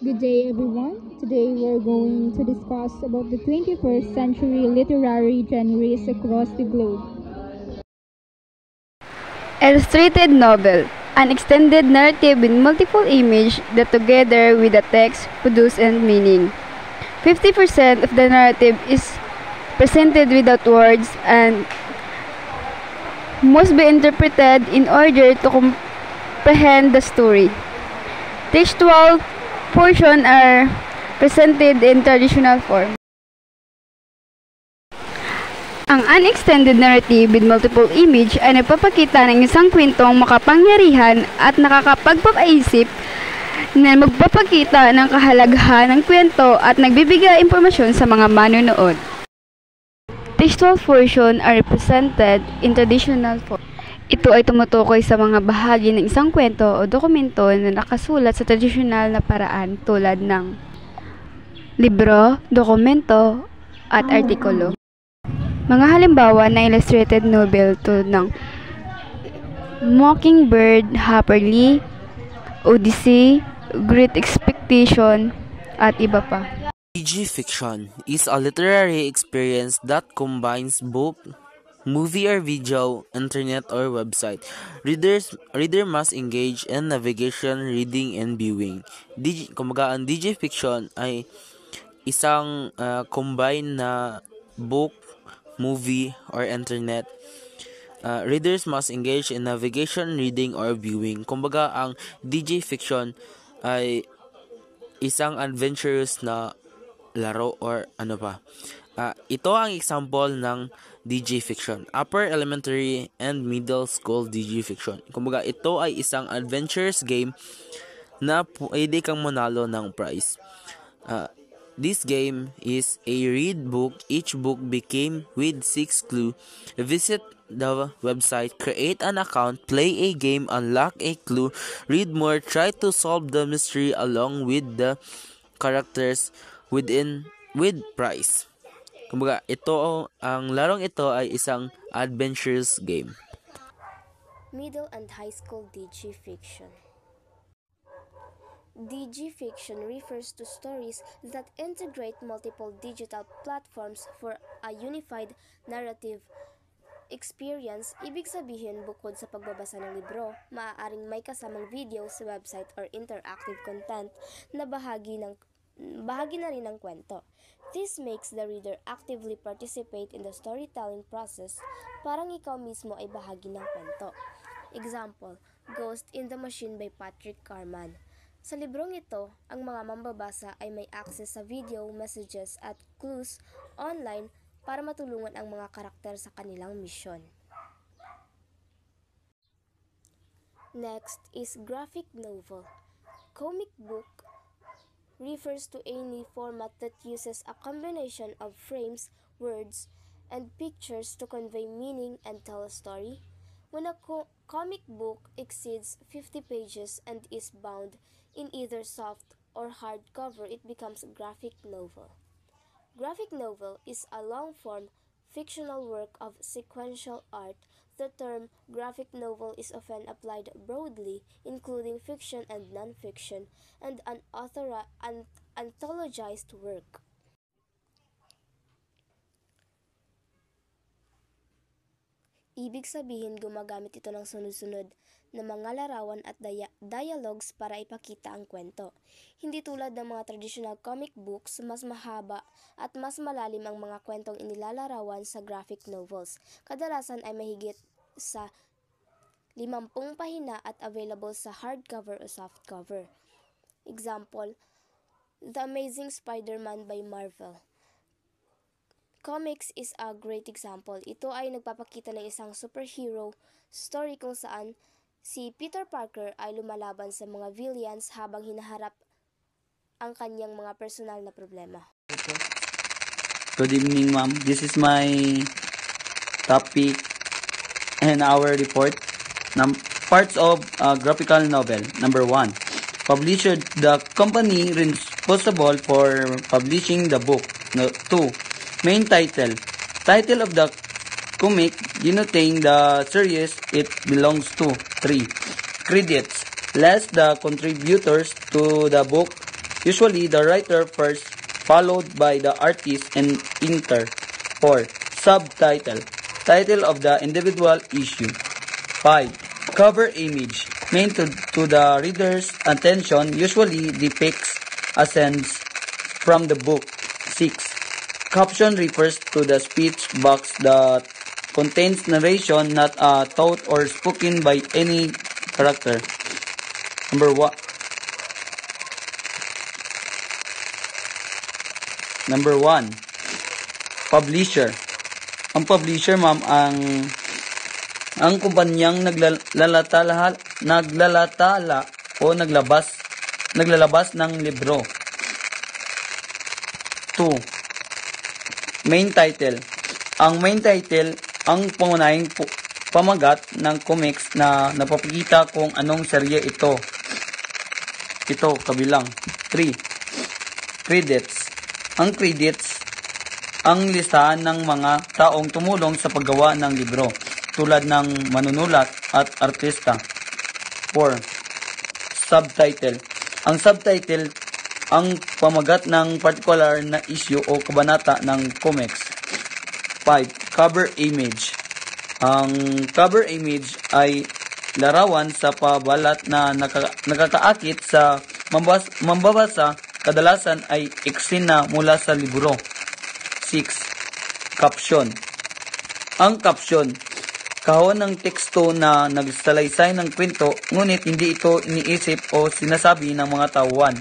Good day everyone. Today we're going to discuss about the 21st century literary genres across the globe. Illustrated novel, an extended narrative with multiple images that together with the text produce and meaning. 50% of the narrative is presented without words and must be interpreted in order to comprehend the story. Textual portions are presented in traditional form. Ang unextended narrative with multiple image ay nagpapakita ng isang kwentong makapangyarihan at nakakapagpapaisip na magpapakita ng kahalagahan ng kwento at nagbibigay impormasyon sa mga manonood. Textual portions are represented in traditional form. Ito ay tumutukoy sa mga bahagi ng isang kwento o dokumento na nakasulat sa tradisyonal na paraan tulad ng libro, dokumento, at artikulo. Mga halimbawa na illustrated novel tulad ng Mockingbird, Harper Lee, Odyssey, Great Expectation, at iba pa. DG fiction is a literary experience that combines book, movie or video, internet or website. Reader must engage in navigation, reading, and viewing. Ang DG fiction ay isang combine na book, movie, or internet. Readers must engage in navigation, reading, or viewing. Kumbaga, ang DG fiction ay isang adventurous na laro or ano pa. Ito ang example ng DG fiction. Upper elementary and middle school DG fiction. Kumbaga, ito ay isang adventurous game na pwede kang manalo ng prize. This game is a read book. Each book became with 6 clues. Visit the website, create an account, play a game, unlock a clue, read more, try to solve the mystery along with the characters with prize. Kumbaga, ang larong ito ay isang adventurous game. Middle and high school DG fiction. DG fiction refers to stories that integrate multiple digital platforms for a unified narrative experience. Ibig sabihin, bukod sa pagbabasa ng libro, maaaring may kasamang video sa website or interactive content na bahagi na rin ng kwento. This makes the reader actively participate in the storytelling process, parang ikaw mismo ay bahagi ng kwento. Example, Ghost in the Machine by Patrick Carman. Sa librong ito, ang mga mambabasa ay may access sa video, messages at clues online para matulungan ang mga karakter sa kanilang misyon. Next is graphic novel. Comic book refers to any format that uses a combination of frames, words, and pictures to convey meaning and tell a story. When a comic book exceeds 50 pages and is bound in either soft or hard cover, it becomes a graphic novel. Graphic novel is a long-form fictional work of sequential art. The term graphic novel is often applied broadly, including fiction and non-fiction, and an anthologized work. Ibig sabihin, gumagamit ito ng sunod-sunod na mga larawan at dialogues para ipakita ang kwento. Hindi tulad ng mga traditional comic books, mas mahaba at mas malalim ang mga kwentong inilalarawan sa graphic novels. Kadalasan ay mahigit sa 50 pahina at available sa hardcover o softcover. Example, The Amazing Spider-Man by Marvel. Comics is a great example. Ito ay nagpapakita ng isang superhero story kung saan si Peter Parker ay lumalaban sa mga villains habang hinaharap ang kanyang mga personal na problema. Good evening, ma'am. This is my topic and our report. Parts of graphical novel. Number 1. Publisher, the company responsible for publishing the book. 2. Main title. Title of the comic denoting the series it belongs to. 3. Credits. List the contributors to the book. Usually, the writer first, followed by the artist and inker. 4. Subtitle. Title of the individual issue. 5. Cover image. Meant to the reader's attention, usually depicts a sense from the book. 6. Caption refers to the speech box that contains narration not a thought or spoken by any character. Number 1. Publisher. Ang publisher, ma'am, ang kumpanyang naglalatala o naglalabas ng libro. 2. Main title. Ang main title, ang pangunahing pamagat ng comics na napapakita kung anong serye ito. Ito, kabilang. 3. Credits. Ang credits, ang listahan ng mga taong tumulong sa paggawa ng libro, tulad ng manunulat at artista. 4. Subtitle. Ang subtitle, ang pamagat ng particular na issue o kabanata ng comics. 5. Cover image. Ang cover image ay larawan sa pabalat na nakakaakit sa mambabasa, kadalasan ay eksena mula sa libro. 6. Caption. Ang caption, kahon ng teksto na nagsalaysay ng kwento, ngunit hindi ito iniisip o sinasabi ng mga tauhan.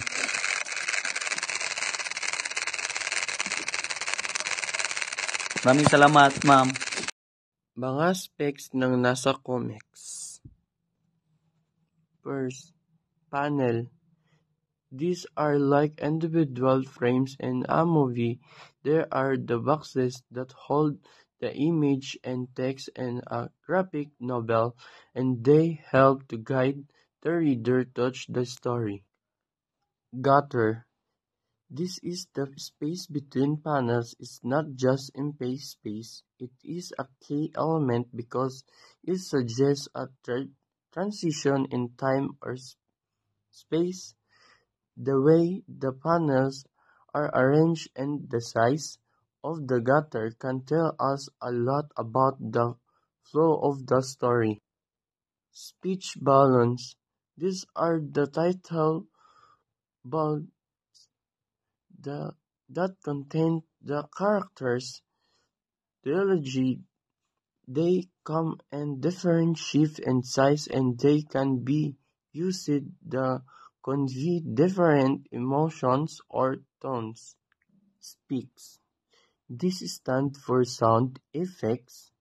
Maraming salamat, ma'am. Mga specs ng nasa comics. First, panel. These are like individual frames in a movie. There are the boxes that hold the image and text in a graphic novel, and they help to guide the reader touch the story. Gutter. This is the space between panels. It's not just empty space. It is a key element because it suggests a transition in time or space. The way the panels are arranged and the size of the gutter can tell us a lot about the flow of the story. Speech balance. These are the title balls that contain the characters' dialogue. They come in different shapes and size, and they can be used to convey different emotions or tones. Speaks. This stands for sound effects.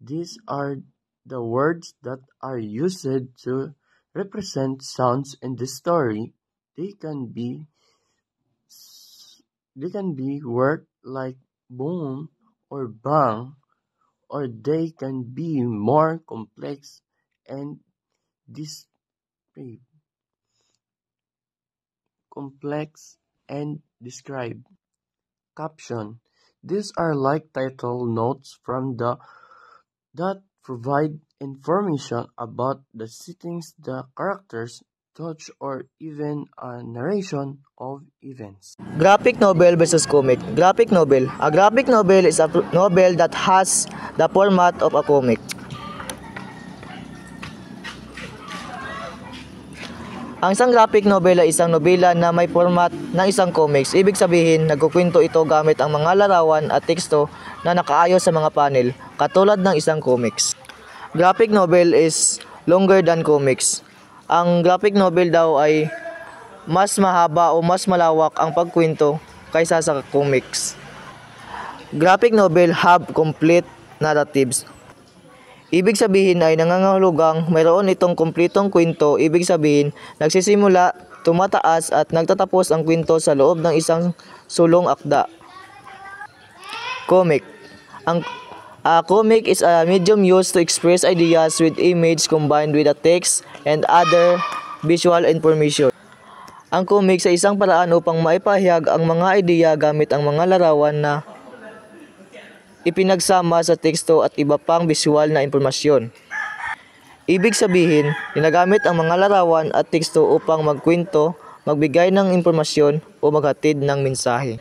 These are the words that are used to represent sounds in the story. They can be words like boom or bang, or they can be more complex and described. Caption. These are like title notes that provide information about the settings, the characters, touch, or even a narration of events. Graphic novel versus comic. Graphic novel. A graphic novel is a novel that has the format of a comic. Ang isang graphic novel ay isang nobela na may format ng isang comics. Ibig sabihin, nagkukwento ito gamit ang mga larawan at teksto na nakaayos sa mga panel, katulad ng isang comics. Graphic novel is longer than comics. Ang graphic novel daw ay mas mahaba o mas malawak ang pagkwento kaysa sa comics. Graphic novel have complete narratives. Ibig sabihin ay nangangahulugang mayroon itong kumpletong kwento. Ibig sabihin, nagsisimula, tumataas at nagtatapos ang kwento sa loob ng isang sulong akda. Comic. A comic is a medium used to express ideas with image combined with a text and other visual information. Ang comic sa isang paraan upang maipahayag ang mga ideya gamit ang mga larawan na ipinagsama sa teksto at iba pang visual na impormasyon. Ibig sabihin, ginagamit ang mga larawan at teksto upang magkwento magbigay ng impormasyon o maghatid ng mensahe.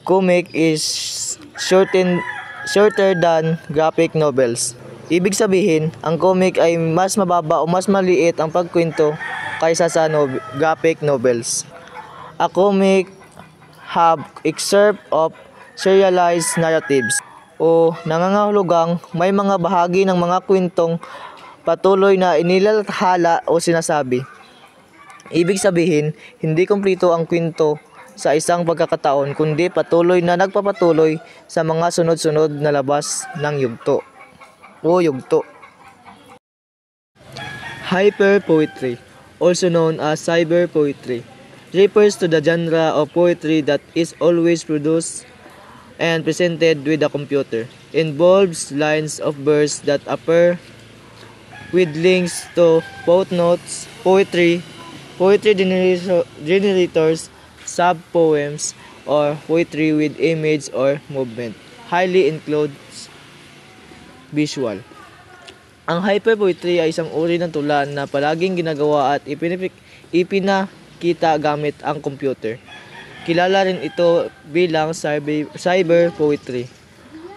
Comic is shorter than graphic novels. Ibig sabihin, ang comic ay mas mababa o mas maliit ang pagkwento kaysa sa graphic novels. A comic have excerpt of serialized narratives o nangangahulugang may mga bahagi ng mga kwentong patuloy na inilathala o sinasabi. Ibig sabihin, hindi kumpleto ang kwento sa isang pagkakataon kundi patuloy na nagpapatuloy sa mga sunod-sunod na labas ng yugto. Hyperpoetry, also known as cyber poetry, refers to the genre of poetry that is always produced and presented with a computer. Involves lines of verse that appear with links to footnotes, poetry generators, sub-poems, or poetry with image or movement. Highly includes visual. Ang hyperpoetry ay isang uri ng tula na palaging ginagawa at ipinakita gamit ang computer. Kilala rin ito bilang cyber poetry.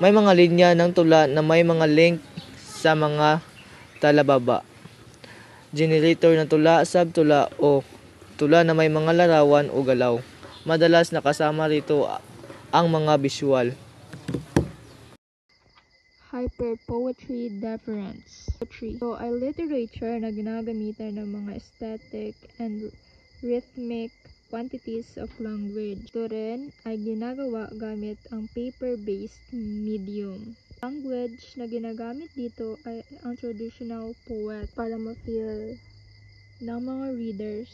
May mga linya ng tula na may mga link sa mga talababa. Generator ng tula, subtula o tula na may mga larawan o galaw. Madalas nakasama rito ang mga visual. Hyperpoetry difference. So, ay literature na ginagamitan ng mga aesthetic and rhythmic quantities of language. Ito rin ay ginagawa gamit ang paper-based medium. Language na ginagamit dito ay ang traditional poet para ma-feel ng mga readers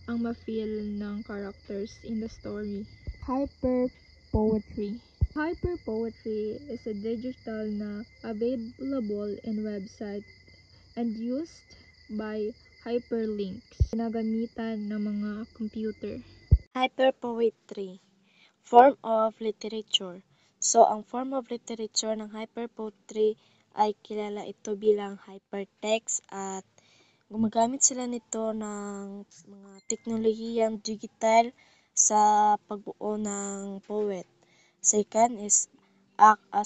ang ma-feel ng characters in the story. Hyperpoetry. Hyperpoetry is a digital na available in website and used by hyperlinks. Ginagamitan ng mga computer. Hyperpoetry, form of literature. So, ang form of literature ng hyperpoetry ay kilala ito bilang hypertext at gumagamit sila nito ng mga teknolohiyang digital sa pagbuo ng poet. Second is act as